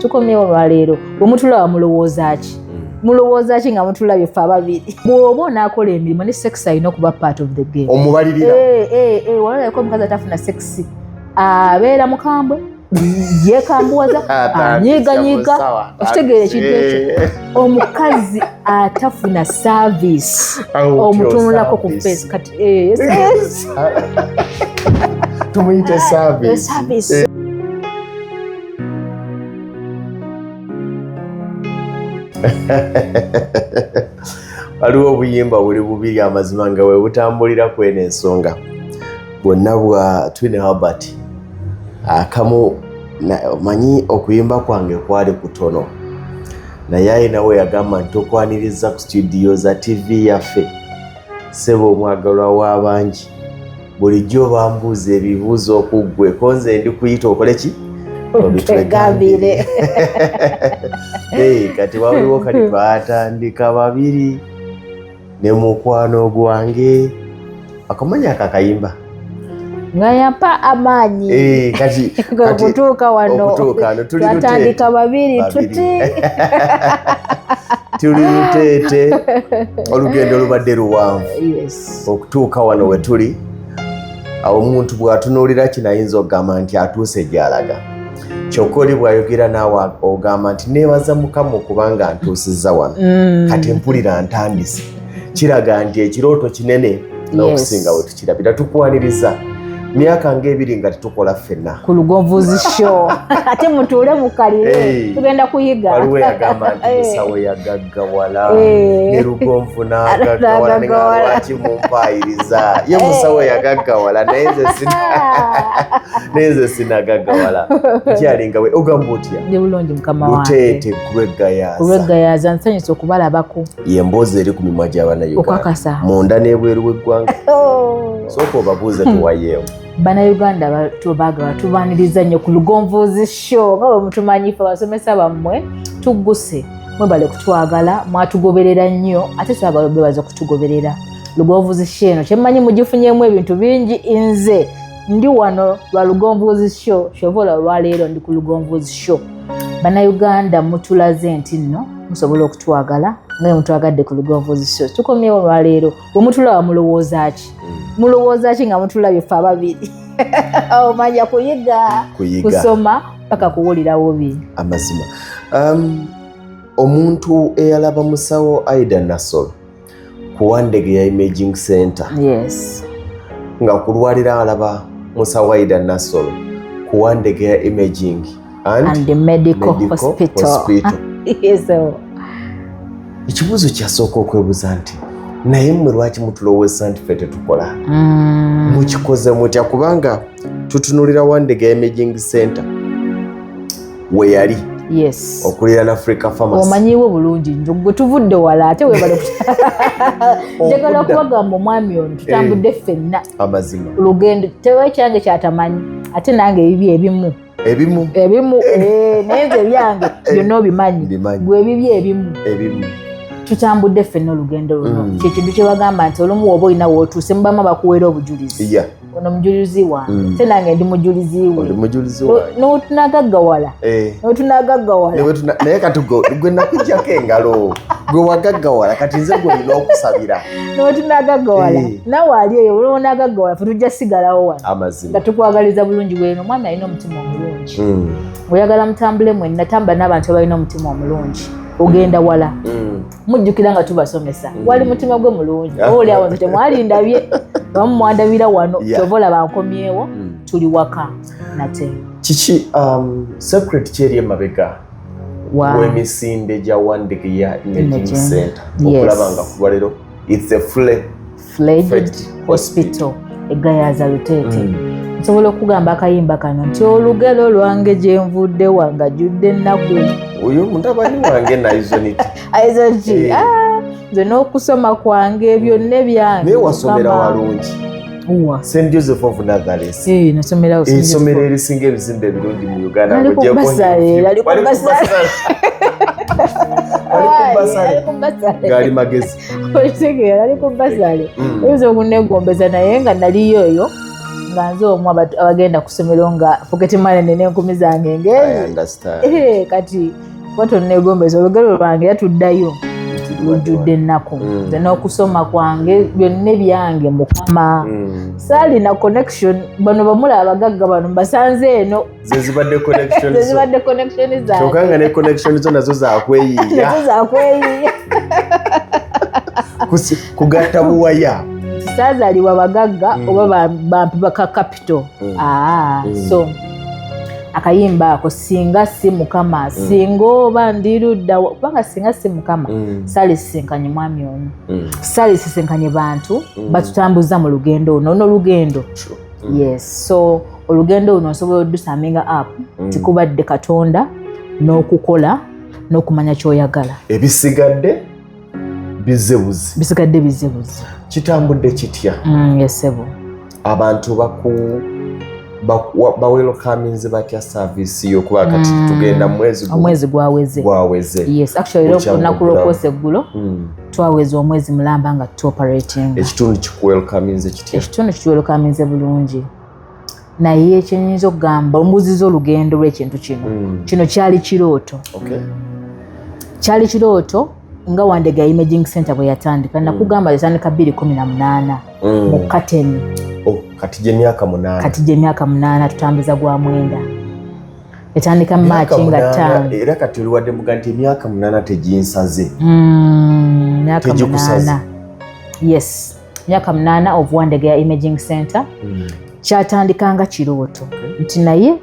tukomyewo lwaleero bwemutulaba mulowooza ki mulowooza ki nga mutulabye ffe ababiri bw'oba onaakola emirimu ne sex alina okuba part of the game omubalirira walabako omukazi atafuna sex abeera mukambwe yekambuwaza anyiiganyiiga okitegeera ekintu ekyo omukazi atafuna service omutunulako ku face kati tumuyite service. Waliwo obuyimba buli bubiri amazima nga we butambulira kweno ensonga bwonna bwa Twin Herbert akamu manyi okuyimba kwange kwali kutono naye ayinawe yagamba nti okwaniriza ku studio za TV yaffe sebo omwagalwa w'abangi bulijjo bambuuza ebibuuzo okuggwe konze ndi kuyita okole ki obitwegambire kati waliwo kati twatandika babiri ne mukwano gwange akamanya akakayimba nga yampa amaanyi kati okutuuka wano twatandika babiri tuti tuli luteete olugendo lubadde luwanvu okutuuka wano we tuli awo omuntu bw'atunuulira kinayinza okugamba nti atuuse gy'alaga kyokka oli bw'ayogera naawe ogamba nti neebaza Mukama okubanga ntuusizza wano kati mpulira ntandise kiraga nti ekirooto kinene n'okusinga we tukirabira tukwaniriza myaka ng'ebiri nga tetukola ffenna ku Lugonvuzi show ate mutuule mukalire tugenda kuyiga waliwo yagamba nti musawo yagaggawala ne Lugonvu n'agaggawala ne nga lwaki mumpaayiriza ye musawo yagaggawala naye nze sinagaggawala kyalinga we ogamba otya ndi bulungi mukama wange luteete kulwegayaaza nsanyusa okubalabako y'emboozi eri ku mimwa gy'Abannayuganda munda n'ebweru w'eggwanga sooka obabuuze tuwayeewo Bannayuganda tubaaniriza nnyo ku Lugonvuzi show nga bwe mutumanyi ffe abasomesa bammwe tugguse mwebale kutwagala mwatugoberera nnyo ate twagala bebaza kutugoberera Lugonvuzi show eno kyemmanyi mugifunyeemu ebintu bingi nze ndi wano lwa Lugonvuzi show shovola olwaleero ndi ku Lugonvuzi show Bannayuganda mutulaze nti nno musobola okutwagala nga mutwagadde ku Lugonvuzi show tukomyewo olwaleero bwe mutulaba mulowooza ki nga mutulabye ffe ababiri omanya kuyiga kusoma paka kuwulirawo bingi amazima omuntu eyalaba musawo Aida Nassolo ku Wandege ya Imaging Center nga kulwalira alaba musawo Aida Nassolo ku Wandege ya Imaging and Medical Hospital. Ekibuuzo kyasooka okwebuuza nti naye mmwe lwaki mutulowooza nti ffe tetukola mukikoze mutya kubanga tutunulira Wandege ya Imaging Center we yali okulira n'Africa Pharmacy omanyiwo bulungi gwe tuvudde wala ate webale njagala okubagamba omwami ono tutambudde ffenna amazima olugendo tewe kyange kyatamanyi ate nange ebibi ebimu naye nze ebyange byonna obimanyi gwe ebibi tutambudde ffenna olugendo luno kyekintu kyebagamba nti olumu woba olina wootuuse mubama bakuweera obujulizi ono mujulizi wange ate nange ndi mujulizi we n'otunagaggawala naye kati gwe nakujjako engalo gwe wagaggawala kati nze gwolina okusabira n'otunagaggawala nawe ali eyo olwo onagaggawala fe tujja sigalawo wano nga tukwagaliza bulungi bweno omwami alina omutima omulungi oyagala mutambule mwenna tambula n'abantu abalina omutima omulungi ogenda wala mujjukira nga tubasomesa wali mutima gwe mulungi oli awo nze temwalindabye bamu mwandabira wano kyova olaba nkomyewo tuli waka nate kiki secret kyeri emabega w'emisinde gya Wandege ya Imaging Center okulaba nga kulwaliro it's a fledged hospital egayaaza luteete nsobola okugamba akayimba kano nti olugero lwange gye nvudde wangajjudde ennaku oyo mutabani wange naizoniti nze n'okusoma kwange byonna ebyange naye wasomera walungi St. Joseph of Nazareth essomero erisinga ebizimbe ebirungi mu Uganda ngaali magezi ali ku basale oyinza okunegombeza naye nga naliyo eyo nga nze omu abagenda ku ssomero nga pocket money nene enkumi zange ngezi kati watonneegombeza olugero lwange yatuddayo lujjudde ennaku nze n'okusoma kwange byonna ebyange Mukama saalina connection bano bamula abagagga bano mbasanze eno zezibadde connection zange kyokka nga ne connection zo nazo zakweyiiya kugatta buwaya saazaalibwa bagagga oba bampiba ka capital so akayimba ako singa si Mukama singa oba ndirudda kubanga singa si Mukama salisisinkanye mwami ono salisisinkanye bantu batutambuza mu lugendo ono n'olugendo yes so olugendo ono osobola odusaminga up tikubadde Katonda n'okukola n'okumanya ky'oyagala ebisigadde bizebuzi kitambudde kitya yesebo abantu bawelcominze batya service yokuba kati tugenda omwezi gwaweze yes actually olunaku lw'okwosa eggulo twaweza omwezi mulamba nga tuoperating ekitundu kikuwelcominze kitya ekitundu kituwelcominze bulungi naye ekyenyinza okugamba ombuziza olugendo lw'ekintu kino kyali kirooto kyali kirooto nga Wandega Imaging Center bwe yatandika nakugamba yatandika 2018 mu Kateni kati gye myaka 8 tutambuza gwa mwenda yatandika March nga 5 era kati oliwadde muga nti emyaka 8 teginsaze myaka 8 yes myaka 8 of Wandega Imaging Center kyatandika nga kirooto nti naye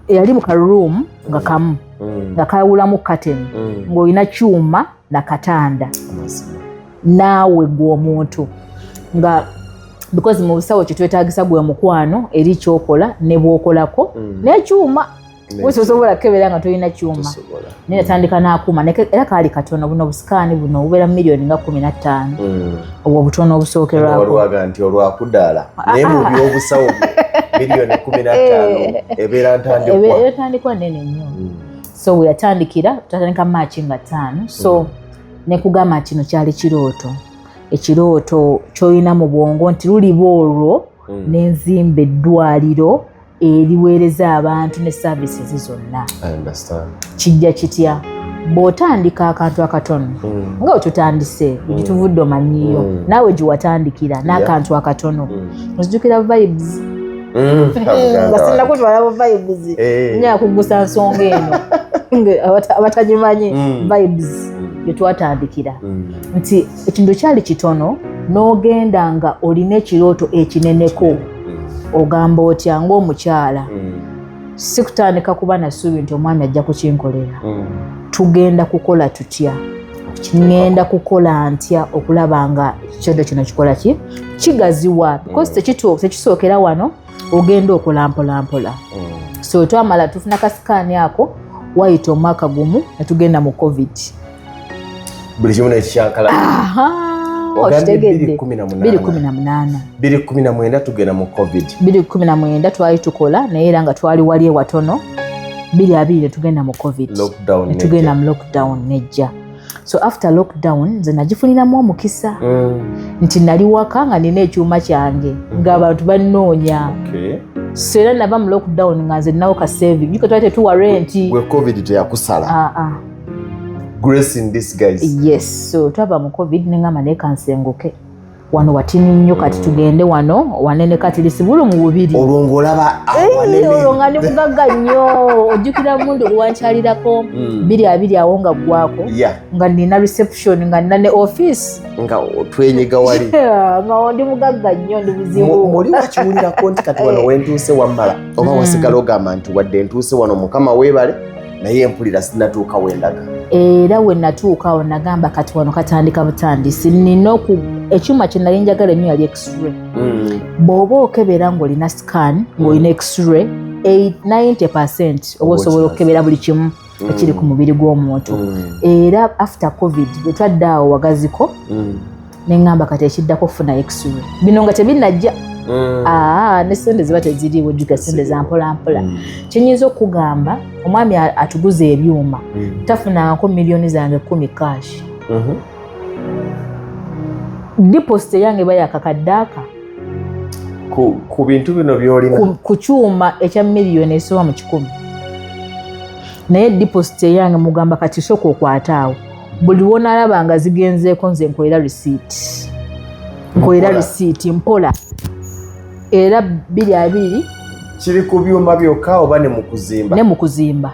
yali mu ka room nga kamu nga kawulamu Kateni ng'olina kyuma na katanda naawe gw'omuntu nga because mu busawo kyetwetagisa gwe mukwano eri kyokola ne bw'okolako n'ekyuma wesobola kebera nga tolina kyuma naye natandika n'akuuma era kaali katono buno busikaani buno bubeera miliyoni nga 15 obwo obutono obusookerwako nti olwakudaala naye mu by'obusawo miliyoni 15 ebeera ntandikwa nene nnyo so we yatandikira tutandika March nga 5 so nekugamba nti kino kyali kirooto ekirooto kyolina mu bwongo nti luliba olwo n'enzimba eddwaliro eriweereza abantu ne services zonna kijja kitya bw'otandika akantu akatono nga wetutandise gituvudde omanyiyo naawe gye watandikira n'akantu akatono ozijukira vibes nga sinakutwala vibes nyaa kugusa nsonga eno abatagimanyi vibes byetwatandikira nti ekintu kyali kitono n'ogenda nga olina ekirooto ekineneko ogamba otya ng'omukyala sikutandika kuba nasuubi nti omwami ajja kukinkolera tugenda kukola tutya ngenda kukola ntya okulaba nga ekyoto kino kikola kigaziwa because tekisookera wano ogenda okola mpolampola so twamala tufuna kasikaani ako wayita omwaka gumu netugenda mu covid buli kimu nekikyankala okitegedde 2018 tugenda mu covid 2019 twali tukola naye era nga twali wali ewatono 2020 netugenda mu covid netugenda mu lockdown nejja so after lockdown nze nagifuniramu omukisa nti nali waka nga nina ekyuma kyange ng'abantu bannoonya so era nava mu lockdown nga nze nnawo ka saving juka twali tetuwa renti we covid teyakusala grace in disguise yes so twava mu covid nengamba naye kansenguke wano watini nnyo kati tugende wano wanene kati lisibulu mu bubiri olwo ng'olaba olwo nga ndi mugagga nnyo ojjukira mundu lwankyalirako 2020 awo nga gwako nga nina reception nga nina ne office nga otwenyiga wali nga ndi mugagga nnyo ndi buzibu muli wakiwulirako nti kati wano wentuuse wammala oba wasigala ogamba nti wadde ntuuse wano Mukama weebale naye mpulira sinatuuka wendaga era we natuukawo nagamba kati wano katandika butandisi nina ekyuma kye nali njagala ennyo yali x-ray bw'oba okebera ng'olina scan ng'olina x-ray 90% oba osobola okukebera buli kimu ekiri ku mubiri gw'omuntu era after covid bwe twadde awo wagaziko neŋŋamba kati ekiddako kufuna x-ray bino nga tebinajja ne sente ziba teziriiwo jjuga sente za mpolampola kyenyinza okugamba omwami atuguza ebyuma tafunanko miliyoni zange 10 cash deposit yange bayakakaddaaka ku bintu bino byolina ku kyuma ekya miliyoni esoba mu 100 naye deposit eyange mugamba kati soka okwataawo buli wonalaba nga zigenzeeko nze nkolera receipt mpola era 2 kiri ku byuma byokka oba ne mu kuzimba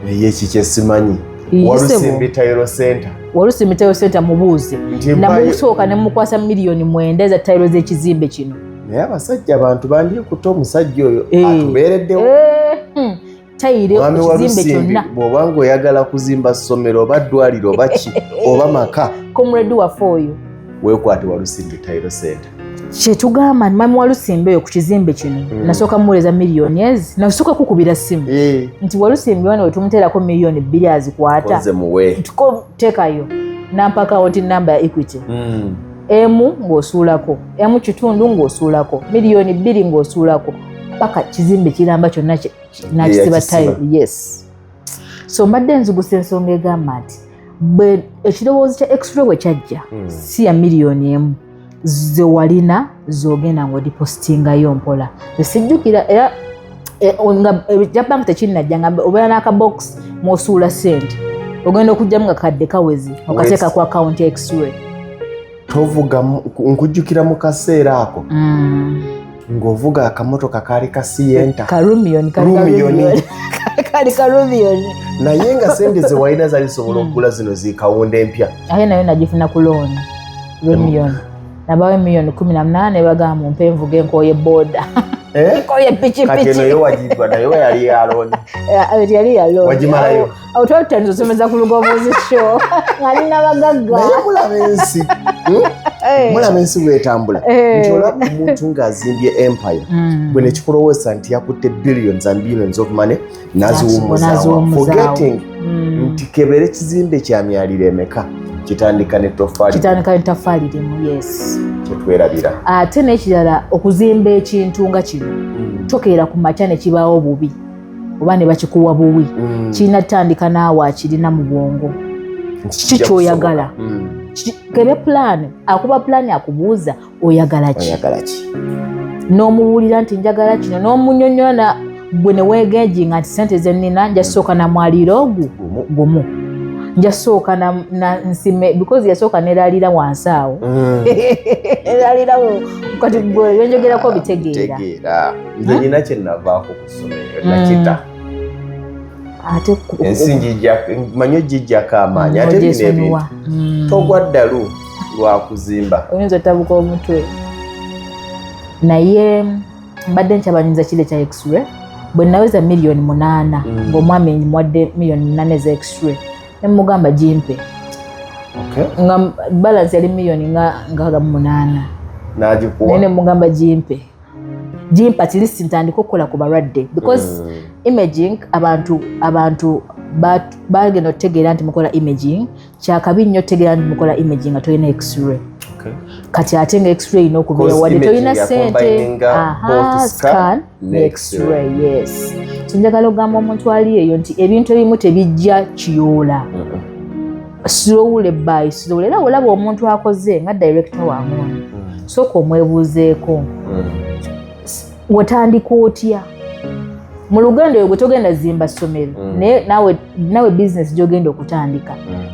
ekyo kyesimanyi Walusimbi Title Center mubuuze namusooka ne mukwasa miliyoni 9 eza tayiro z'ekizimbe kino naye abasajja abantu bandikuta omusajja oyo atubeereddewo tayiro ekizimbe kyonna bw'obanga oyagala kuzimba ssomero oba ddwaliro oba ki oba maka comrade waffe oyo weekwate Walusimbi Title Center kyetugamba mami Walusimbi oyo ku kizimbe kino nasooka muweereza miliyoni ezi nasooka kukubira ssimu nti Walusimbi wano wetumuteerako miliyoni 2 azikwata teekayo nampa akawunti namba ya Equity emu ng'osuulako emu kitundu ng'osuulako miliyoni 2 ng'osuulako paka kizimbe kiramba kyonna nakisiba tayo yes so mbadde nzigusa ensonga egamba nti bwe ekirowoozo kya X-ray bwe kyajja si ya miliyoni emu ze walina zogenda ng'odipositingayo mpola sijjukira era ja bank tekinnajja nga obeera n'akabox mw'osuula sente ogenda okugjamu nga kadde kawezi okateeka ku akawunti X-ray tovuga nkujjukira mu kaseera ako ng'ovuga akamotoka kaali kasiyenta karumiyoni naye nga sente ze walina zalisobola okugula zino zikawunda empya aye nayo nagifuna ku looni rumiyoni nabawe miliyoni 18 bagamba mumpe envuga enkooye boda enkoye pikipiki kati eno yo wagibwa nayo yali yalooni wagimalayo awo twatutandika osomeza ku Lugonvuzi show nga nina bagagga naye mulaba ensi bwetambula nti olaba omuntu ng'azimbye empire bwe nekikulowooza nti yakutte billions and billions of money n'aziwummuzaawo forgetting nti kebere kizimbe kyamyaliro emeka kitandika n'ettoffaali limu yes kyetwerabira ate n'ekirala okuzimba ekintu nga kino tokeera ku makya ne kibaawo bubi oba ne bakikuwa buwi kirina tutandika naawe akirina mu bwongo kiki kyoyagala kebe pulaani akuba pulaani akubuuza oyagala ki n'omubuulira nti njagala kino n'omunyonyola gwe ne weegenjinga nti sente ze nnina njasooka na mwaliiro gumu njasooka na nsime because yasooka neraalira wansi awo eraalirawo kati gwe yonjogerako bitegeera nze nyina kye navaako ku ssomero nakita ate ensi manyi gijjako amaanyi ate bino ebintu togwa ddalu lwa kuzimba oyinza otabuka omutwe naye mbadde nkyabanyinza kile kya X-ray bwe naweza miliyoni 8 ng'omwami mwadde miliyoni 8 za X-ray nemugamba jimpe nga balance yali miliyoni nga 8 n'agikuwa nene mugamba jimpe at least ntandika okukola ku balwadde because imaging abantu bagenda okutegeera nti mukola imaging kyakabi nnyo okutegeera nti mukola imaging nga tolina X-ray kati ate nga X-ray ino okubeera wadde tolina sente scan ne X-ray yes so njagala okugamba omuntu ali eyo nti ebintu ebimu tebijja kiyoola slowly by slowly era olaba omuntu akoze nga director wange sooka omwebuuzeeko watandika otya mu lugendo lwe togenda zimba ssomero nawe business gy'ogenda okutandika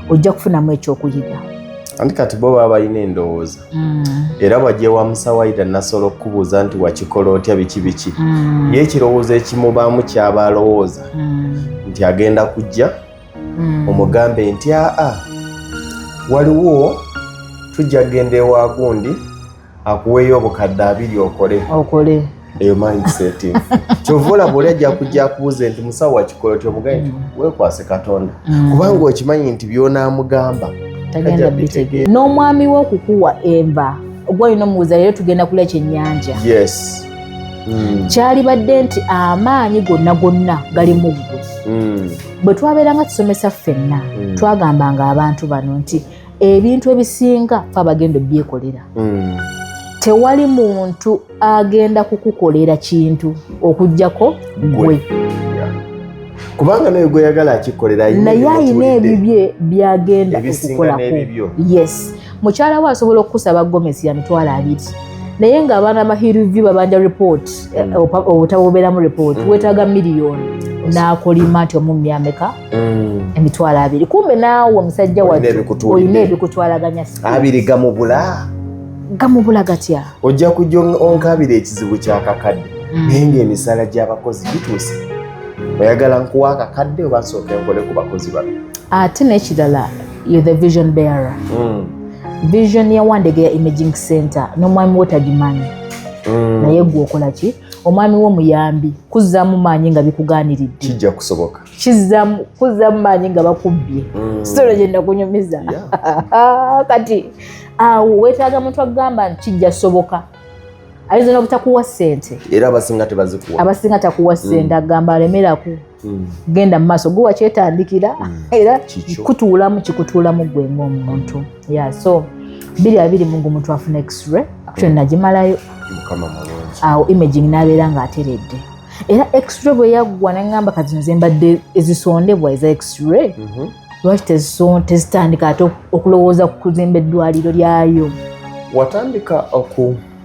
ojja kufunamu ekyokuyiga anti kati bo baba balina endowooza era bwajja wa musawaira nasobola okukubuuza nti wakikola otya biki ye ekirowoozo ekimubaamu kyaba alowooza nti agenda kujja omugambe nti waliwo tujja genda ewa gundi akuweeyo obukadde 2 okole eyo mindset kyova olaba oli ajja kujja akubuuze nti musawo wakikola otya omugambe nti weekwase Katonda kubanga okimanyi nti by'onaamugamba tagenda bitegeera n'omwami w'okukuwa enva ogwalina omubuuza leero tugenda kulya kyennyanja yes kyali badde nti amaanyi gonna gali mu ggwe bwe twabeeranga tusomesa ffenna twagambanga abantu bano nti ebintu ebisinga fe abagenda obyekolera tewali muntu agenda kukukolera kintu okujjako gwe kubanga naye gwe yagala akikolera naye ayina ebibye byagenda okukolako yes mukyala we asobola okukusaba gomesi ya mitwalo 2 naye ng'abaana ba hill review babanja report obutabo obeeramu report weetaaga miliyoni n'akolima nti omumya ameka emitwalo 2 kumbe naawe omusajja olina ebikutwalaganya 2 gamubula gatya ojja kujja onkabira ekizibu ky'akakadde naye ng'emisala gy'abakozi gituuse oyagala nkuwa akakadde oba nsooke nkole ku bakozi bano ate n'ekirala you the vision bearer vision ya Wandegeya Imaging Center n'omwami we tagimanyi naye gwe okola ki omwami wo muyambi kuzzaamu maanyi nga bikugaaniridde kijja kusoboka kuzzaamu maanyi nga bakubbye sitolo gye nakunyumiza kati awo weetaaga muntu agamba nti kijja soboka ayinza n'obutakuwa ssente era abasinga takuwa ssente agamba alemeraku genda mu maaso gwe wakyetandikira era kikutuulamu gwe ng'omuntu so 2 muntu afuna x-ray actually nagimalayo awo imaging n'abeera ng'ateredde era x-ray bwe yaggwa neŋŋamba kati nze mbadde ezisondebwa eza x-ray lwaki tezitandika ate okulowooza ku kuzimba eddwaliro lyayo watandika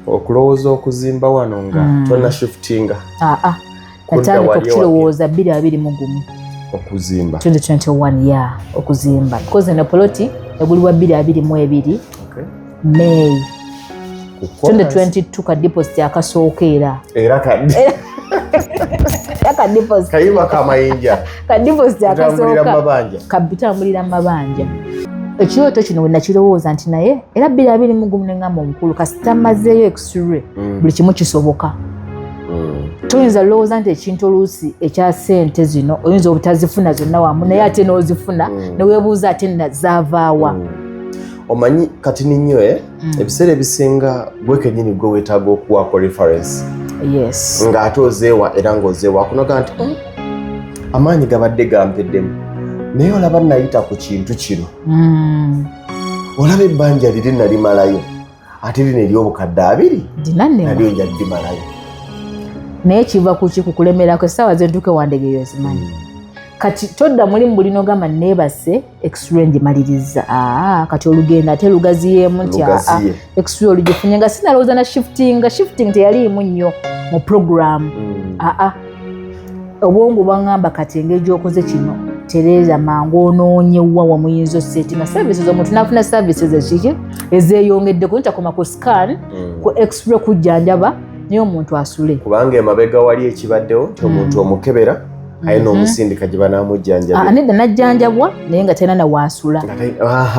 okulowooza okuzimba wano nga tonna shiftinga natandika okukirowooza 21 okuzimba 2021 okuzimba because eno poloti egulibwa 2022 May 2022 ka deposit akasooka era kayima kamayinja ka deposit akasooka kabitambulira mu mabanja ekyoto kino we nakirowooza nti naye era 2021 neŋŋamba omukulu kasita mazeeyo x-ray buli kimu kisoboka toyinza lowooza nti ekintu oluusi ekya ssente zino oyinza obutazifuna zonna wamu naye ate n'ozifuna neweebuuza ate zaavaawa omanyi kati ninywe ebiseera ebisinga gwe kennyini gwe weetaaga okuwaako reference ng'ate ozeewa era ng'ozeewa akunoga nti amaanyi gabadde gampeddemu naye olaba nayita ku kintu kino olaba ebbanja liri nalimalayo ate lino ery'obukadde 2 nalyo nja ddimalayo naye kiva kukulemerako essaawa zentuuke Wandegeya ozimanyi kati todda mulimu buli n'ogamba neebase x-ray ngimaliriza kati olugenda ate lugaziyeemu nti x-ray olugifunye nga sinalowooza na shifting teyaliimu nnyo mu program obwongo bwaŋŋamba kati engeri gy'okoze kino tereeza mangu onoonyewa wamuyinza osetinga services omuntu nafuna services ekiki ezeeyongeddeko ntakoma ku scan ku x-ray kujjanjaba naye omuntu asule kubanga emabega wali ekibaddewo nti omuntu omukebera ayina omusindika gye banaamujjanjaba nedda najjanjabwa naye nga talina nawaasula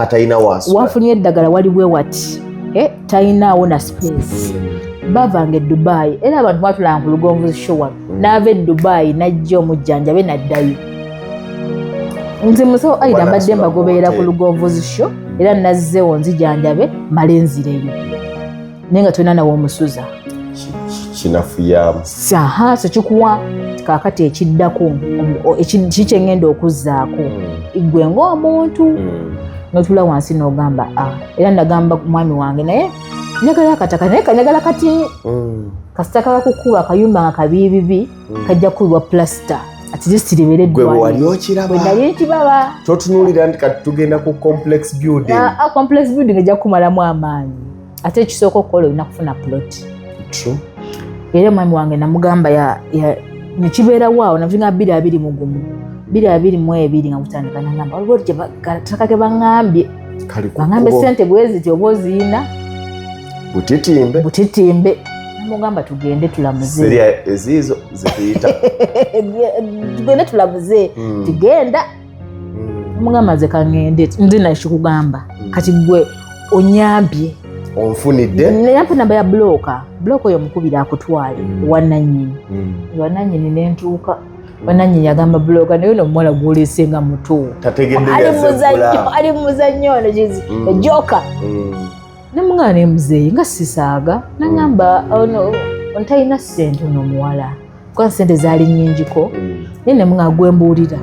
talina waasula wafunye eddagala waliwe wati talinaawo na space bavanga e Dubai era abantu batulanga ku Lugonvuzi show wano n'ava e Dubai najja omujjanjabe naddayo nze musawo Aida mbadde mbagoberera ku Lugonvuzi show era nazzeewo nzijanjabe male nzireyo naye nga tolina nawo omusuza kinafuyamu so kikuwa kaakati ekiddako kiki ngenda okuzzaako gwe ng'omuntu notula wansi n'ogamba era nagamba mwami wange naye njagala akataka naye kanyagala kati kasita kakukuba akayumba nga kabiibibi kajja kubibwa plasita at least libeere eddwaliro. Gwe wali okiraba? Bwe nali nkibaba. Totunuulira nti kati tugenda ku complex building. Complex building ejja kumalamu amaanyi. Ate ekisooka okukola olina kufuna plot. True. Era mwami wange namugamba nekibeerawo awo navinga 221 222 nga kutandika nagamba waliwo taka ke baŋŋambye baŋŋambe ssente bwe ziti oba oziina butitimbe namugamba tugende tulamuze eziizo zituyita tugende tulamuze tugenda namugamba nze kaŋŋende nze nakikugamba kati gwe onyambye onfunidde nayampa namba ya bloka oyo mukubira akutwale wananyini wananyini nentuuka wananyini yagamba bloka naye nomuwala gwolesenga muto ali muzannyo ono kizi ejoka namugamba nemuzeeyi nga sisaaga nagamba ontalina ssente ono omuwala kuba ssente zaali nnyingiko naye namugamba gwembuulira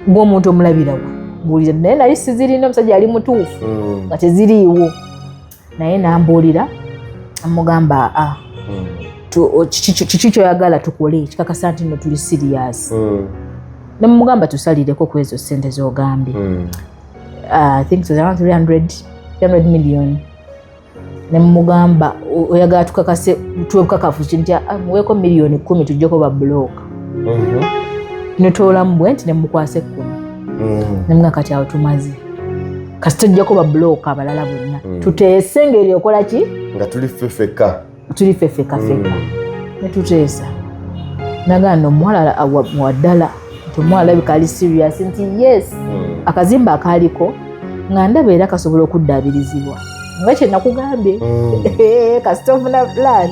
ng'omuntu omulabirawa mbuulira naye nali sizirina omusajja ali mutuufu nga teziriiwo naye nambuulira amugamba kiki kyoyagala tukole kikakasa nti no tuli serious namugamba tusalireko ku ezo ssente z'ogambye I think it was around 300 million ne mugamba oyagala tukakase tuwekakafu kinti muweko miliyoni 10 tujjeko ba block netola mbwenti ne mukwase 10 ne mga kati awo tumaze kasi tujjako ba block abalala bonna tuteese ngeri okola ki nga tuli fefeka ne tuteesa nagano mwala waddala tumwala bikali serious nti yes akazimba akaliko nga ndaba era kasobola okuddabirizibwa nga kye nakugambye kasitofuna plan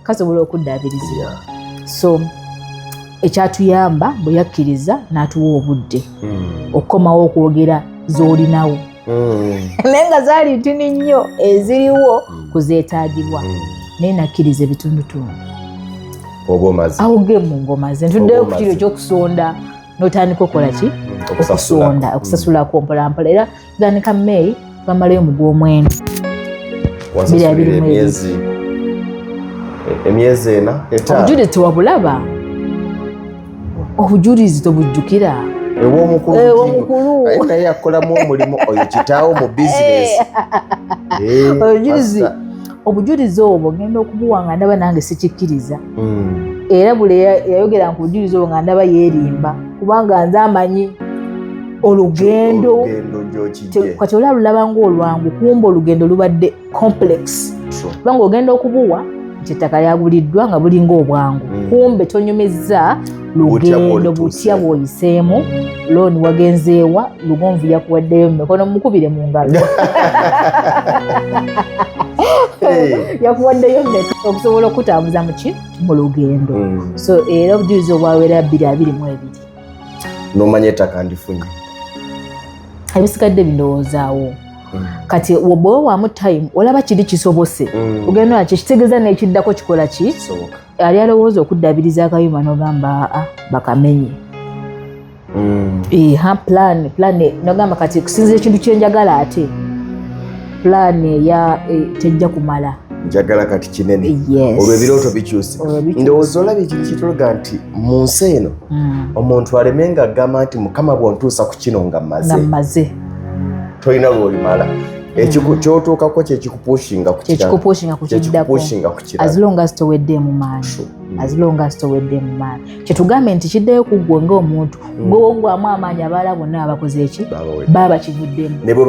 kasobola okuddabirizibwa so ekyatuyamba bwe yakkiriza n'atuwa obudde okukomawo okwogera z'olinawo naye nga zaali ntini nnyo eziriwo kuzeetaagibwa naye nakkiriza ebitundutundu awo gemu ng'omaze ntuddeyo ku kiro ekyokusonda n'otandika okukola ki okusonda okusasulako mpolampola era tugandika May twamalayo mu gw'omwenda emyezi ena obujulizi tewabulaba obujulizi tobujjukira ew'omukulu naye akolamu omulimu oyo kitaawo mu bizinesi obujulizi obwo ngenda okubuwa nga ndaba nange sikikkiriza era buli yayogera ku bujulizi obwo nga ndaba yeerimba kubanga nze amanyi olugendo kati olulaba ng'olwangu kumba olugendo lubadde complex kubanga ogenda okubuwa nti ettaka lyaguliddwa nga bulinga obwangu kumbe tonyumizza lugendo butya bw'oyiseemu looni wagenzeewa lugonvu yakuwaddeyo mumikono mukubire mu ngalo yakuwaddeyo okusobola okutambuza mu lugendo so era obujulizi obwawera 222 nomanya ettaka ndifunye ebisigadde bindowoozaawo kati bwoba waamu time olaba kiri kisobose ogenda kitegeeza n'ekiddako kikola ki ali alowooza okuddabiriza akayuma n'ogamba bakamenye plan n'ogamba kati kusinzira ekintu kyenjagala ate plan tejja kumala njagala kati kinene olwo ebirooto bikyuse ndowooza olaba ekintu kitologa nti mu nsi eno omuntu alemenga agamba nti mukama bwontuusa ku kino nga mmaze tolina lwolimala kyotuukako kyekikupushinga kukiddako as long as towedde mu maanyi kyetugambe nti kiddeyo ku ggwe ng'omuntu gwewongwamu amaanyi abaala bonna abakoze eki baba bakivuddemu ne bwe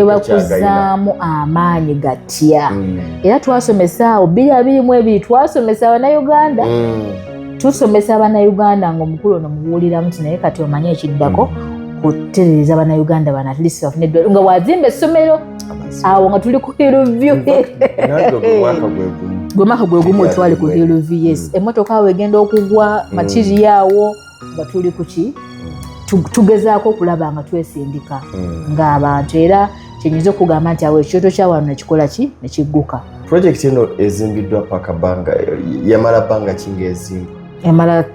bakuzaamu amaanyi gatya era twasomesa awo 2022 twasomesa abannayuganda tusomesa abannayuganda ng'omukulu ono mubuuliramu ti naye kati omanye ekiddako kutereeza abannayuganda bano at least bafune eddwaliro nga wazimba essomero awo nga tuli ku Hillview gwe mwaka gwe gumu twali ku Hillview yes emmotoka awo egenda okugwa matiri awo nga tuli kuki tugezaako okulaba nga twesindika ng'abantu era kyenyinza okugamba nti awo ekyoto kya wano nekikola ki nekigguka projekiti eno ezimbiddwa paka bbanga yamala bbanga kingaezimba yamala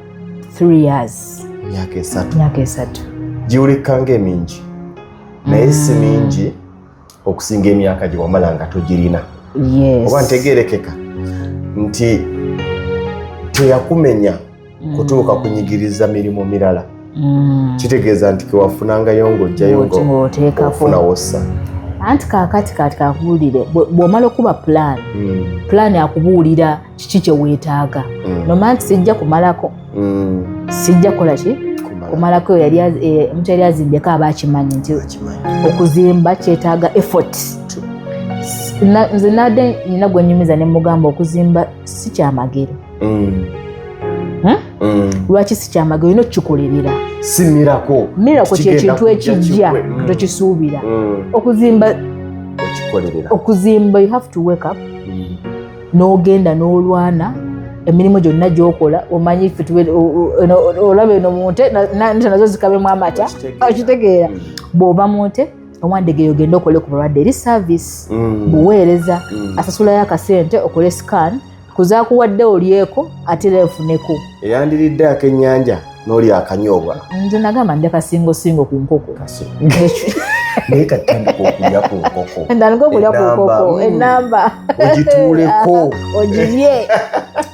3 years myaka esatu giwulikanga emingi naye si mingi okusinga emyaka gye wamala nga togirina oba ntegeerekeka nti teyakumenya kutuuka kunyigiriza mirimu mirala kitegeeza nti kewafunangayo ng'ojjayo ng'ofunawo ssa anti kaakati kakubuulire bw'omala okuba plan akubuulira kiki kye weetaaga nomala nti sijja kumalako sijja kukola ki kumalako omuntu yali azimbyeko aba akimanyi nti okuzimba kyetaaga effort nze nadde nina gwe nnyumiza ne mugamba okuzimba si kyamagero lwaki si kyamagero olina okukikolerera si mirako kyekintu ekijja tokisuubira okuzimba you have to wake up n'ogenda n'olwana emirimu gyonna gyokola omanyi ffe olaba eno munte nazo zikabemu amata okitegeera bw'oba munte owandegeyo ogenda okole ku balwadde eri service buweereza asasulayo akasente okole scan kuzaakuwadde olyeko ate era efuneko eyandiridde akennyanja n'oli akanyoobwa nze nagamba ndi akasingosingo ku nkoko naye katandika okulya ku nkoko ndandika okulya ku nkoko enamba ogituuleko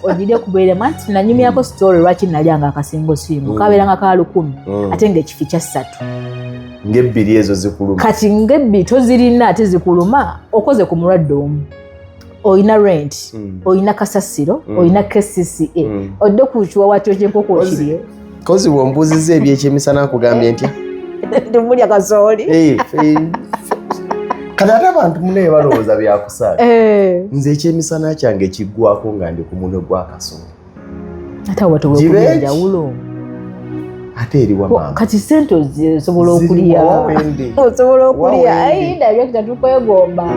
ogirye kubeeremu anti nanyumyako story lwaki nalyanga akasingosingo kabeeranga ka 10 ate ng'ekifi kya 3 ng'ebbiri ezo zikuluma kati ng'ebbiri tozirina ate zikuluma okoze ku mulwadde omu oyina rent oyina kasasiro oyina KCCA odde kukiwa watyo kyenkoko kiriyo kozi bwombuuziza ebyekyemisana akugambye ntya ndimulya kasooli kati ate abantu munaye balowooza byakusala nze ekyemisana kyange kiggwako nga ndi ku munwe gwa kasooli ate awo tewekulia enjawulo ate eri wamaama kati sente osobola okulya osobola okulya director tukwegomba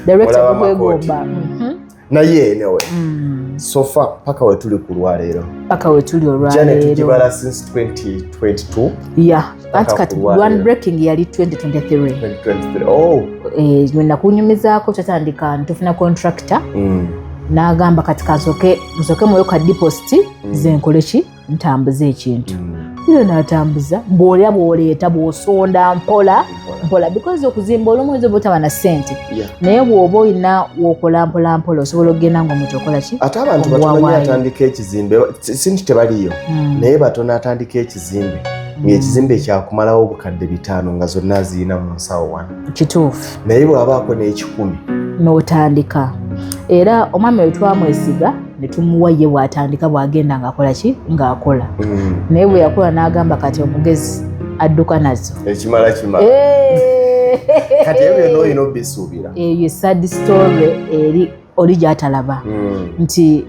director tukwegomba naye enewe sofa paka wetuli ku lwaleero paka wetuli olwaleero jane tujibala since 2022 kati one breaking yali 2023 oh ngenda kunyumizaako tatandika ntufuna contractor n'agamba kati kansoke muyo ka deposit zenkole ki ntambuza ekintu iyo natambuza bw'oleeta bw'osonda mpola because okuzimba olumwezi oba otaba na ssente naye bw'oba olina wokola mpola osobola okugenda ng'omuntu okola ki ate abantu batono atandika ekizimbe sinti tebaliyo naye batono atandika ekizimbe ng'ekizimbe kyakumalawo obukadde 5 nga zonna ziyina mu nsawo 1 kituufu naye bw'abaako n'ekikumi n'otandika era omwami we twamwesiga ne tumuwa ye bw'atandika bw'agenda ng'akola ki ng'akola naye bwe yakola n'agamba kati omugezi adduka nazo ekimala kimala kati ebyo n'olina obisuubira eyo sad story eri oli gy'atalaba nti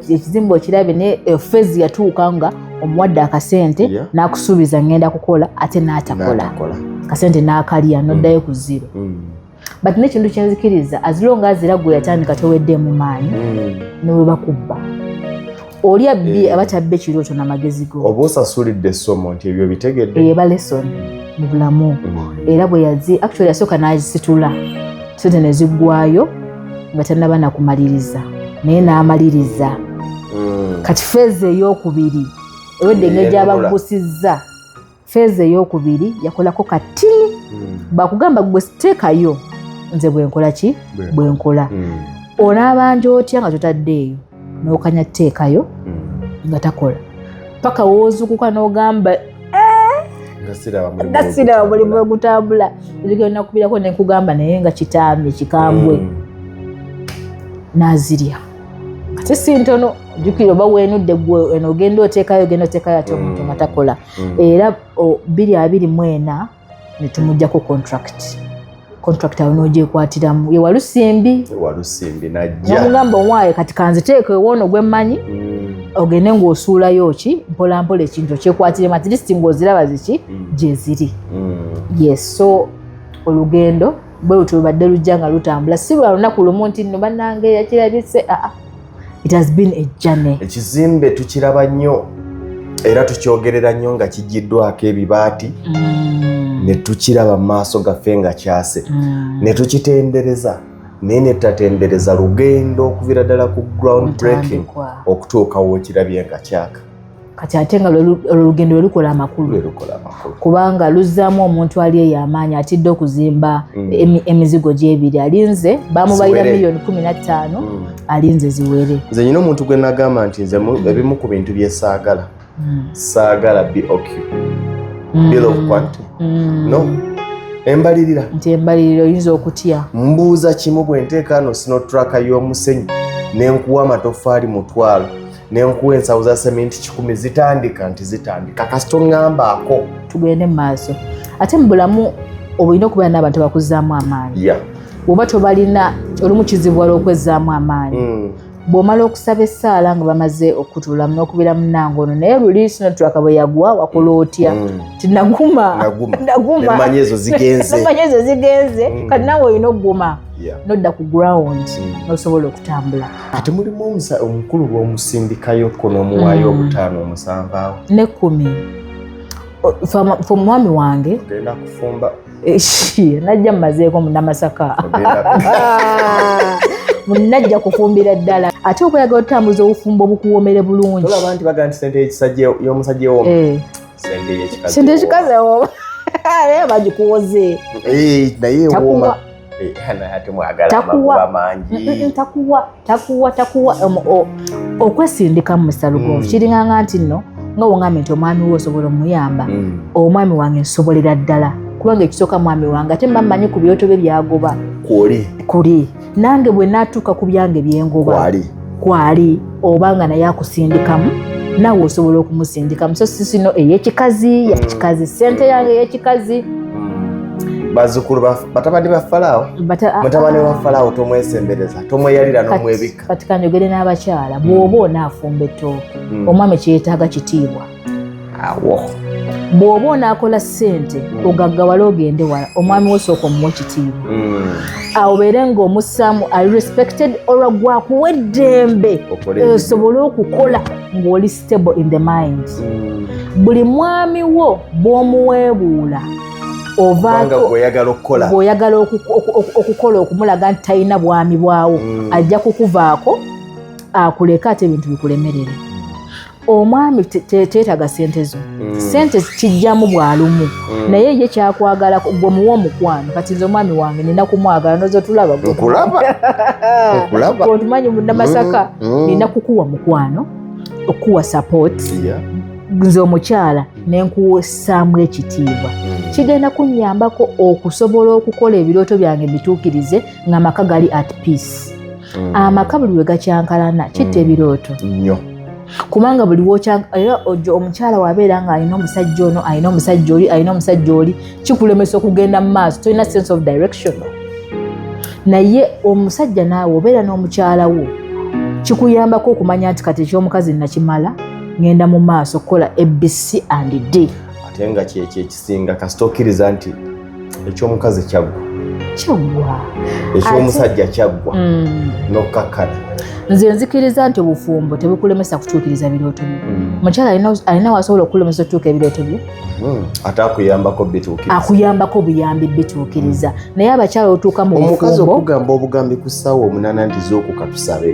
ekizimbe okirabe ne fezi yatuuka nga omuwadde akasente n'akusuubiza ngenda kukola ate n'atakola kasente n'akalya n'oddayo ku zero but n'ekintu kyenzikiriza azilonga azira gwe yatandika toweddemu maanyi newe bakubba oli abbi abatabba ekirooto n'amagezi go oba osasulidde essomo nti ebyo bitegedde eba lesson mu bulamu era bwe yazi actually yasooka n'azisitula sente ne ziggwayo nga tannaba nakumaliriza naye n'amaliriza kati feezi ey'okubiri ewedde engeri gy'abagusizza feezi ey'okubiri yakolako katini bakugamba gwe siteekayo nze bwenkola ki bwenkola onaabanja otya nga totaddeeyo n'okanya tteekayo nga takola paka woozukuka n'ogamba gasiraba mulimu ogutambula ezigenda kubirako nenkugamba naye nga kitamye kikambwe n'azirya kati si ntono jukira oba weenudde gwe eno ogenda oteekayo ate omuntu nga takola era 2024 ne tumuggyako contract awo n'ogyekwatiramu ye Walusimbi najja namugamba omwaye kati kanziteeke woono gwe mmanyi ogende ng'osuulayo ki mpola ekintu okyekwatiremu at least ng'oziraba ziki gye ziri yes so olugendo bwe luti lubadde lujja nga lutambula si lwa lunaku lumu nti nno bannange yakirabise it has been a journey ekizimbe tukiraba nnyo era tukyogerera nnyo nga kigiddwako ebibaati ne tukiraba mu maaso gaffe nga kyase ne tukitendereza naye ne tutatendereza lugendo okuvira ddala ku ground breaking okutuuka wookirabye nga kyaka kati ate nga olugendo lwe lukola amakulu kubanga luzzaamu omuntu ali eyo amaanyi atidde okuzimba emizigo gy'ebiri alinze bamubayira miliyoni 15 alinze ziwere nze nyina omuntu gwe nagamba nti nze ebimu ku bintu bye saagala BOQ bill of quantity no embalirira nti embaliriro oyinza okutya mbuuza kimu bwe nteeka no sinotraka y'omusenyu n'enkuwa amatoffaali 1,000 n'enkuwa ensawo za sementi 10 zitandika kasita oŋŋambaako tugende mu maaso ate mu bulamu olina okubeera n'abantu abakuzzaamu amaanyi bw'oba tobalina olumu kizibu wala okwezzaamu amaanyi bw'omala okusaba essaala nga bamaze okutuulamu n'okubira munnange ono naye luli sinotulaka bwe yagwa wakola otya tinaguma nemmanyi ezo zigenze kati naawe olina okuguma nodda ku ground n'osobola okutambula kati mulimu omukulu gw'omusindikayo ko n'omuwaayo 5-7 awo ne 10 fe omwami wange ogenda kufumba najja mumazeeko munnamasaka munajja kufumbira ddala ate okuyagala otambuza obufumbo obukuwoomere bulungi olaba nti baga nti sente y'omusajja ewooma sente ekikazi ewooma naye bagikuwoze naye ewooma ate mwagala amagoba mangi takuwa okwesindika mu musalugonvu kiringanga nti nno nga woŋŋambye nti omwami we osobola omuyamba omwami wange nsobolera ddala kubanga ekisooka mwami wange ate mba mmanyi ku byoto bye byagoba kuli nange bwe naatuuka ku byange byengoba kwali obanga naye akusindikamu nawe osobola okumusindikamu so sisino ey'ekikazi yakikazi sente yange ey'ekikazi bazukulu batabani ba Falaawo mutabani wa Falaawo tomwesembereza tomweyalira n'omwebika kati kanjogere n'abakyala bw'oba onaafumba ettooke omwami kyeyetaaga kitiibwa awo bw'oba onaakola ssente ogaggawala ogende wala omwami wosooka omuwa ekitiibwa awobeere ng'omussaamu ali respected olwa gwakuwa eddembe osobole okukola ng'oli stable in the mind buli mwami wo bw'omuweebuula bw'oyagala okukola okumulaga nti talina bwami bwawo ajja kukuvaako akuleka ate ebintu bikulemerere omwami teetaaga sente zo sente kijjamu bwalumu naye ye kyakwagala gwe muwa omukwano kati nze omwami wange nina kumwagala nozo tulaba otumanyi munnamasaka nina kukuwa mukwano okuwa support nze omukyala nenkuwessaamu ekitiibwa kigenda kunnyambako okusobola okukola ebirooto byange bituukirize ng'amaka gali at peace amaka buli we gakyankalana kitta ebirooto kubanga buli era omukyala wabeera nga alina omusajja ono alina omusajja oli alina omusajja oli kikulemesa okugenda mu maaso tolina sense of direction naye omusajja naawe obeera n'omukyala wo kikuyambako okumanya nti kati ekyomukazi nakimala ngenda mu maaso kukola ABC and D ate nga kyekisinga kasita okkiriza nti ekyomukazi kyaggwa ekyomusajja kyaggwa n'okkakkana nze nzikiriza nti obufumbo tebukulemesa kutuukiriza birooto byo mukyala alina wasobola okukulemesa otuuka ebirooto byo ate akuyambako buyambi bituukiriza naye abakyala otuuka mu bufumbo omukazi okugamba obugambi ku ssaawa 8 nti zookuka tusabe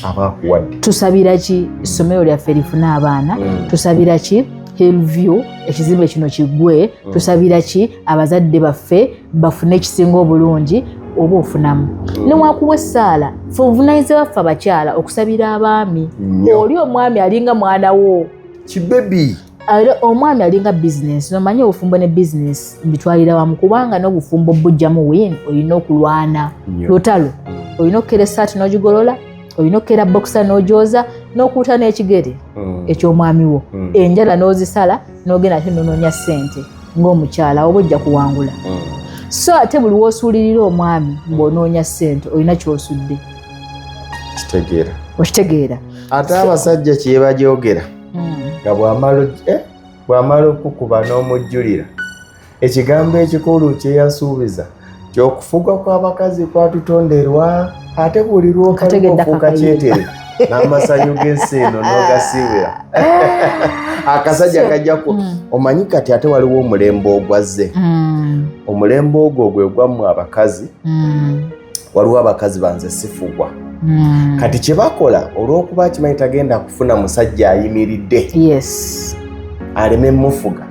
aba akuwadde tusabira ki essomero lyaffe lifune abaana tusabira ki Hillview ekizimbe kino kiggwe tusabira ki abazadde baffe bafune ekisinga obulungi oba ofunamu newakuwa essaala fe obuvunaanyizibwa baffe abakyala okusabira abaami oli omwami alinga mwana wo kibebi omwami alinga bizinesi nomanyi obufumbo ne bizinesi mbitwalira wamu kubanga n'obufumbo bujjamu win olina okulwana lutalo olina okukera essaati n'ogigolola olina okukera bokisa n'ogyoza n'okuuta n'ekigere eky'omwami wo enjala n'ozisala n'ogenda ate n'onoonya ssente ng'omukyala oba ojja kuwangula so ate buli woosuulirira omwami ng'onoonya ssente olina ky'osudde okitegeera ate abasajja kye bagyogera nga bw'amala okukuba n'omujjulira ekigambo ekikulu kye yasuubiza ky'okufuga kw'abakazi kwatutonderwa ate buli lw'ofuuka kyetere n'amasanyu g'ensi eno n'ogasibira akasajja kajjaku omanyi kati ate waliwo omulembe ogwazze omulembe ogwo gwe gwammwe abakazi waliwo abakazi banze sifugwa kati kye bakola olw'okuba kimanyi tagenda kufuna musajja ayimiridde aleme mufuga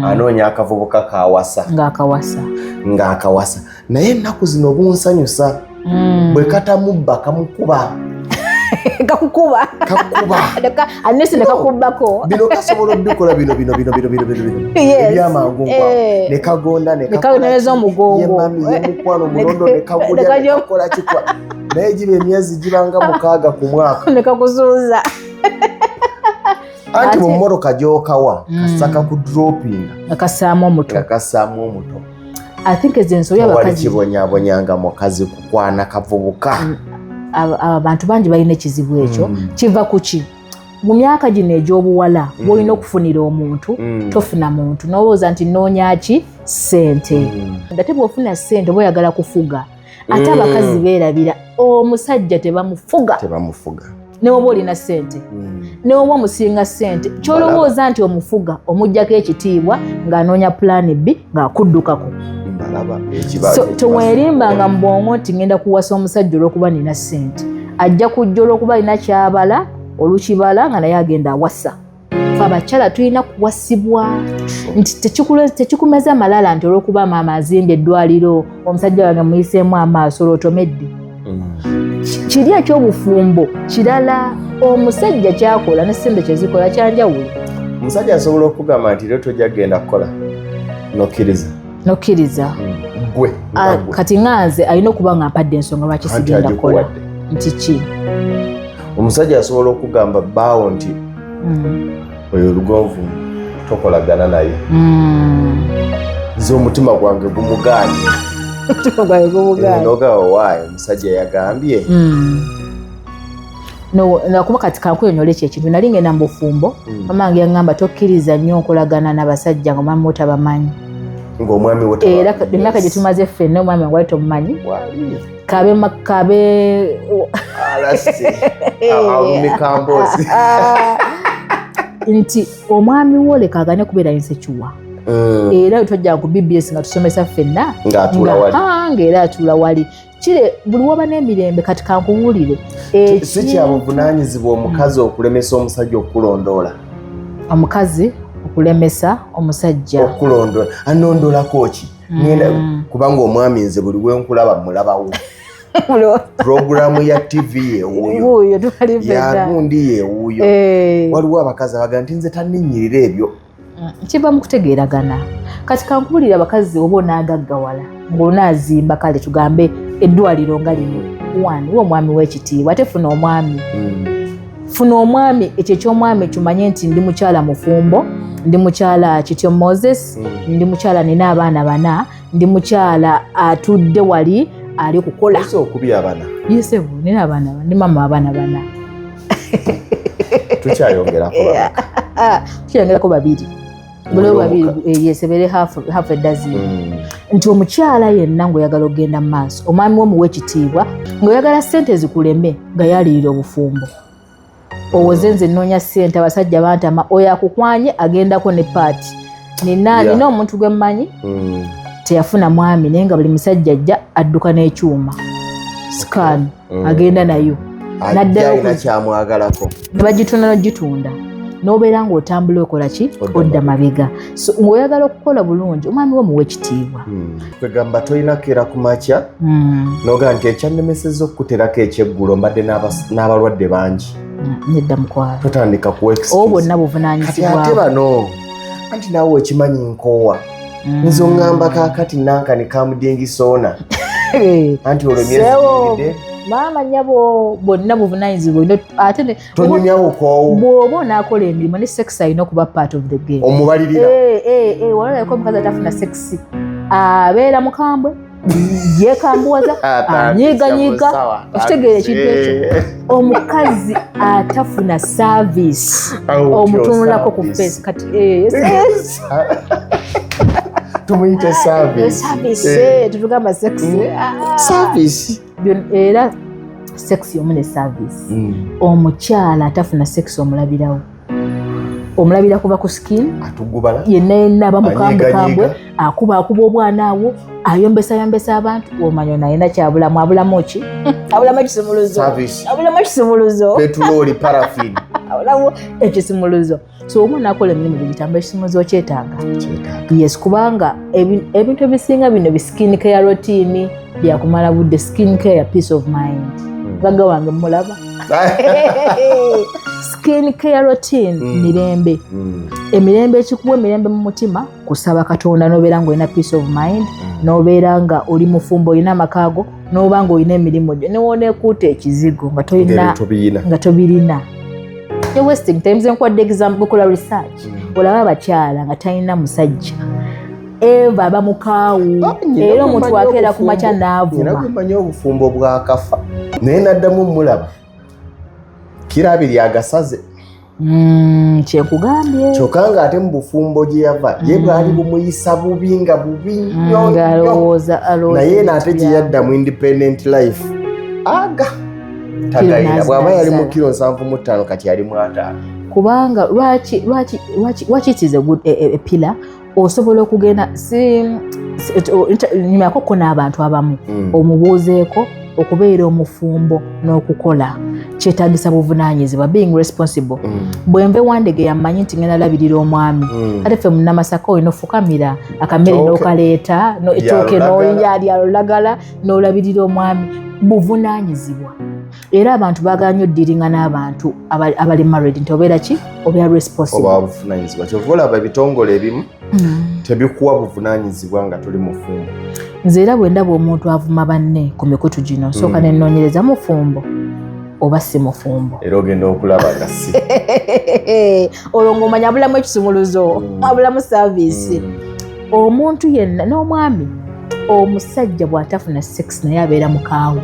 anoonya akavubuka kawasa ng'akawasa naye ennaku zino bunsanyusa bwe katamubba kamukuba anesi nekakubbako bino kasobola obikola bino ebyamangu ne kagonda nekanereza omugongo yemukwano mulondo nekagulya nekakola kitwa naye giba emyezi gibanga 6 ku mwaka nekakuzuuza anti mu mmotoka gy'okawa kasaka ku droppinga akassaamu omuto I think ezensoya abakazi kibonyabonyanga mukazi kukwana kavubuka abantu bangi balina ekizibu ekyo kiva ku ki mu myaka gino egy'obuwala bw'olina okufunira omuntu tofuna muntu n'olowooza nti noonya ki ssente ate bw'ofuna ssente oba oyagala kufuga ate abakazi beerabira omusajja tebamufuga newoba olina ssente newoba omusinga ssente kyolowooza nti omufuga omuggyako ekitiibwa ng'anoonya pulaani B ng'akuddukako so teweerimbanga mu bwongo nti ngenda kuwasa omusajja olw'okuba nina ssente ajja kujja olw'okuba alina kyabala olukibala nga naye agenda awasa fe abakyala tulina kuwasibwa nti tekikumeza malala nti olw'okuba maama azimbye eddwaliro omusajja wange muyiseemu amaaso olwotomedde kiri eky'obufumbo kirala omusajja kyakola ne ssente kyezikola kyanjawulo omusajja asobola okugamba nti lero tojja kugenda kukola nokkiriza gwe kati nganze alina okuba nga mpadde ensonga lwaki sigenda kola nti ki omusajja asobola okugamba bbaawo nti oyo olugonvu tokolagana naye nze omutima gwange gumugaanye nogawa waayo omusajja yagambye nakuba kati kankuyonyola ekyo ekintu nali ngenda mu bufumbo mamange yaŋŋamba tokkiriza nnyo nkolagana n'abasajja nga omwami wotabamanyi ng'omwami era emyaka gye tumaze ffenna omwami wali tomumanyi kabe mikambozi nti omwami wo leka agane kubeera insekiwa era tojja ku BBS nga tusomesa ffenna ng'era atuula wali kire buli waba n'emirembe kati kankubuulire si kyabuvunaanyizibwa omukazi okulemesa omusajja okulondoola omukazi okulemesa omusajja okulondoola anondolako ki kubanga omwami nze buli wenkulaba mulabawo puroguramu ya TV yewuyo yagundi yewuyo waliwo abakazi abaga nti nze tanninyirira ebyo kiva mu kutegeeragana kati kankubulira abakazi oba onaagaggawala ng'onaazimba kale tugambe eddwaliro nga lino wani wa omwami w'ekitiibwa ate funa omwami funa omwami ekyo eky'omwami kimanye nti ndi mukyala mufumbo ndi mukyala kityo Moses ndi mukyala nina abaana bana ndi mukyala atudde wali ali kukola okubya abana yesebu nina abaana ndi mama abaana bana tukyayongerako babiri bulewo babiri yesebere half a dozen nti omukyala yenna ng'oyagala okgenda mu maaso omwami womuwa ekitiibwa ng'oyagala ssente zikuleme nga yalirira obufumbo owoze nze nnoonya ssente abasajja bantama oyo akukwanye agendako ne paati nina omuntu gwe mmanyi teyafuna mwami naye nga buli musajja ajja adduka n'ekyuma scan agenda nayo nakyamwagalako nebagitunda nogitunda n'obeera ng'otambula okola ki odda mabega so ng'oyagala okukola bulungi omwami wo muwa ekitiibwa kwegamba tolinako era ku makya noga nti ekyannemeseza okukuterako ekyeggulo mbadde n'abalwadde bangi nedda mukwalo totandika ku obo bonna buvunaanyizibwa ate bano anti naawe wekimanyi nkoowa nze oŋŋamba kaakati nankani kamudingisoona anti olwo myezigide maama nyabo bonna buvunaanyizibwa ate tonyumyawo koowu bw'oba onaakola emirimu ne sex alina okuba part of the game omubalirira walabako omukazi atafuna sex abeera mukambwe yekambuwaza anyiiganyiiga okitegeera ekintu ekyo omukazi atafuna service omutunulako ku face kati tumuyite service tutugamba sex service era sex yomu ne service omukyala atafuna sex omulabirawo omulabira kuva ku skin atugubala yenna aba mukambwe akuba obwana awo ayombesa abantu omanya nayina kyabulamu abulamu ki abulamu ekisumuluzo petroli paraffin abulamu ekisumuluzo so omu nakola emirimu gyegitamba ekisumuluzo kyetaaga yes kubanga ebintu ebisinga bino skin care routine byakumala budde skin care peace of mind gaga wange mulaba skin care routine mirembe emirembe ekikuwa emirembe mu mutima kusaba Katonda n'obeera ng'olina peace of mind n'obeera nga oli mufumbo olina amakaago n'oba nga olina emirimu gyo newoneekuuta ekizigo nga tobirina wasting times enkwadde example gukola research olaba abakyala nga talina musajja eva aba mukaawu era omuntu akeera ku makya n'avuma manya obufumbo bwakafa naye naddamu mulaba kirabiri agasaze kyekugambye kyokka nga ate mu bufumbo gye yava ye bwali bumuyisa bubi nga bubi nnyo naye naate gye yadda mu independent life aga tagayina bw'aba yali mu kilo 7.5 kati yali mu 5 kubanga lwaki it is a good pillar osobola okugenda nyumakoko n'abantu abamu omubuuzeeko okubeera omufumbo n'okukola kyetaagisa buvunaanyizibwa being responsible bwenve wandege yamanyi nti ngenda labirira omwami ate ffe munnamasaka olina ofukamira akamere n'okaleeta ettooke n'olyalya lulagala n'olabirira omwami buvunaanyizibwa era abantu baagala nnyo oddiringa n'abantu abali married nti obeera ki obeera responsible oba buvunaanyizibwa kyova olaba ebitongole ebimu tebikuwa buvunaanyizibwa nga tuli mufumbo. Nze era bwe ndaba omuntu avuma banne ku mikutu gino nsooka ne nnoonyereza mufumbo oba si mufumbo. Era ogenda okulaba nga si. Olwo ng'omanya abulamu ekisumuluzo, abulamu saaviisi. Omuntu yenna n'omwami, omusajja bw'atafuna sex naye abeera mukaawe.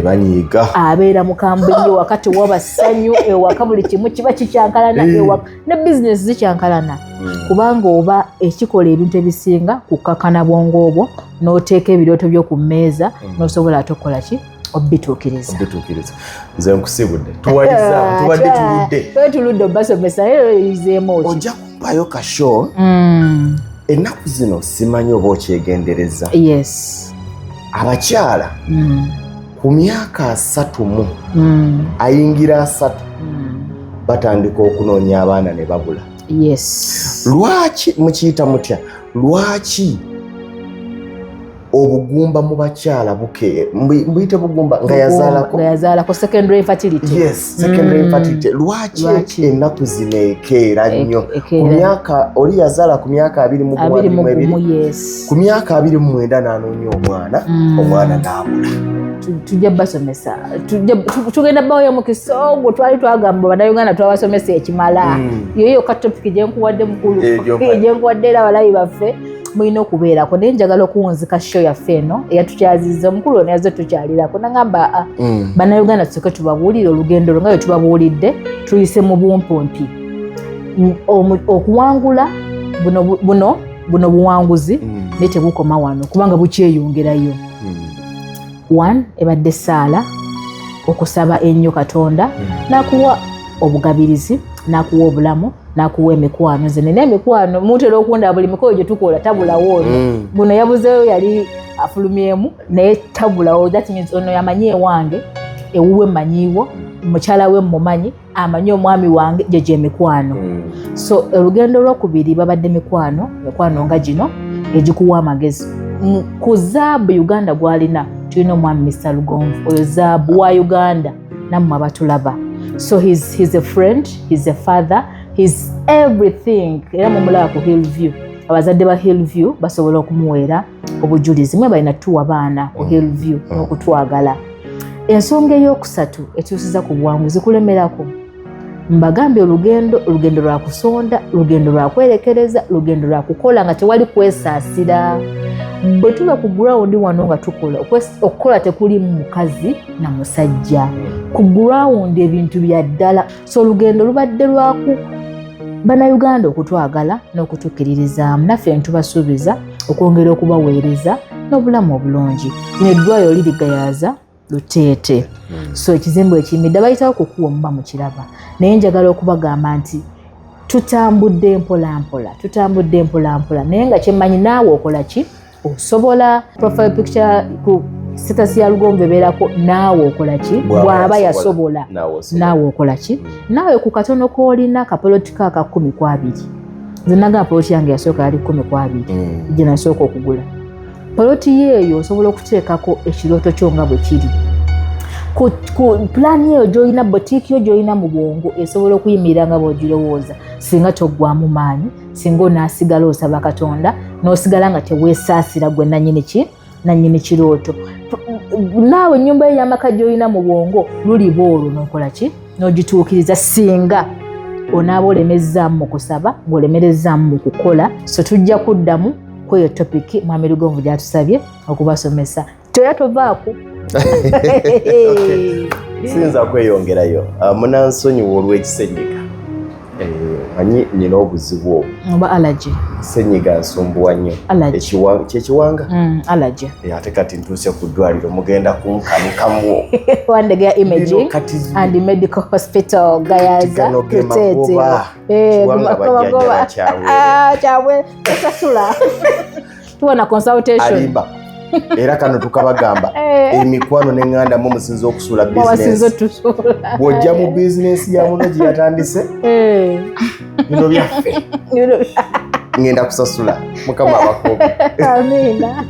Banyiiga. Abeera mukambwe nnyo wakati waba ssanyu ewaka buli kimu kiba kikyankalana ewaka ne bizinesi zikyankalana. Kubanga oba ekikola ebintu ebisinga kukkakkana bwongo obwo n'oteeka ebirooto by'oku mmeeza n'osobola ate okukola ki? Obituukiriza. Nze nkusibudde. Tuwaliza, tubadde tuludde obasomesa era yizeemu ki? Ojja kumpaayo ka show. Ennaku zino simanyi oba okyegendereza. Yes. Abakyala ku myaka 3 ayingira 3 batandika okunoonya abaana ne babula. Yes. Lwaki mukiyita mutya? Lwaki obugumba mu bakyala buke mbuyite bugumba nga yazaalako secondary infertility. Yes, secondary infertility. Lwaki ennaku zino ekeera nnyo? Ku myaka oli yazaala ku myaka 22, yes, ku myaka 29 n'anoonya omwana n'abula. Tujja basomesa, tugenda bawoyo mu kisongo twali twagamba bannayuganda twabasomesa ekimala. Yoyo ka topic gye nkuwadde mukulu, gye nkuwadde era abalabi baffe mulina okubeerako. Naye njagala okuwunzika show yaffe eno eyatukyazizza omukulu ono yazze tukyalirako. Nagamba bannayuganda tusooke tubabuulire olugendo nga bwe tubabuulidde tuyise mu bumpumpi. Okuwangula buno buwanguzi naye tebukoma wano kubanga bukyeyongerayo. One, ebadde saala okusaba ennyo Katonda n'akuwa obugabirizi n'akuwa obulamu n'akuwa emikwano. Nze nina emikwano mutera okunda buli mikolo gye tukola tabulawo ono. Buno yabuzeeyo yali afulumyemu naye tabulawo. That means ono yamanyi ewange, ewuwe mmanyiiwo, mukyala we mmumanyi, amanyi omwami wange gye emikwano. So olugendo lwokubiri babadde mikwano nga gino egikuwa amagezi. Ku zaabu Uganda gwalina tulina omwami Mr. Lugonvu, oyo zaabu wa Uganda nammwe abatulaba. So he's a friend, he's a father, he's everything. Era mumulaba ku Hillview, abazadde ba Hillview basobola okumuweera obujulizi. Mwe balina tuwa baana ku Hillview n'okutwagala. Ensonga eyokusatu etuusiza ku buwanguzi kulemerako. Mbagambye olugendo lwa kusonda, lugendo lwa kwerekereza, lugendo lwa kukola nga tewali kwesaasira. Bwe tuba ku ground wano nga tukola okukola tekuli mukazi na musajja. Ku ground ebintu bya ddala. So olugendo lubadde lwaku bannayuganda okutwagala n'okutukkiririzaamu. Naffe ntubasuubiza okwongera okubaweereza n'obulamu obulungi. Lino eddwaliro lirigayaaza Luteete. So ekizimbe ekiyimidde bayitawo kukuwa muba mukiraba. Naye njagala okubagamba nti tutambudde mpola naye nga kyemmanyi naawe okola ki? Osobola profile picture ku status ya Lugonvu ebeerako naawe okola ki? Bw'aba yasobola naawe okola ki? Naawe ku katono koolina kapolotika aka 10,200. Nze nagamba poloti yange yasooka yali 10,200 gye nasooka okugula. Poloti yeeyo osobola okuteekako ekirooto kyo nga bwe kiri. Ku plan yeeyo gy'olina, botiiki yo gy'olina mu bwongo esobola okuyimirira nga bw'ogirowooza singa toggwamu maanyi, singa onaasigala osaba Katonda n'osigala nga teweesaasira gwe nannyini kirooto. Naawe ennyumba yo y'amaka gy'olina mu bwongo luliba olwo n'okola ki? N'ogituukiriza singa onaaba olemezzaamu mu kusaba ng'olemerezzaamu mu kukola. So tujja kuddamu kweyo topiki Mwami Lugonvu gy'atusabye okubasomesa. Toya tovaako. Siyinza kweyongerayo. Munansonyiwa olw'ekisenyiga. Manyi nina obuzibu obwo. Oba allergy. Senyiga nsumbuwa nnyo. Kyekiwanga? Allergy. Ate kati ntuuse ku ddwaliro mugenda kunkanikamu. Wandegera Imaging and Medical Hospital Gayaza Luteete. Kiwanga bajjajja Kyabwe tasasula. Tuwana consultation. Alimba. Era kano tukabagamba emikwano n'enganda mu musinza okusula business. Bw'ojja mu business ya muno gye yatandise bino byaffe ngenda kusasula Mukama abakobe. Amina.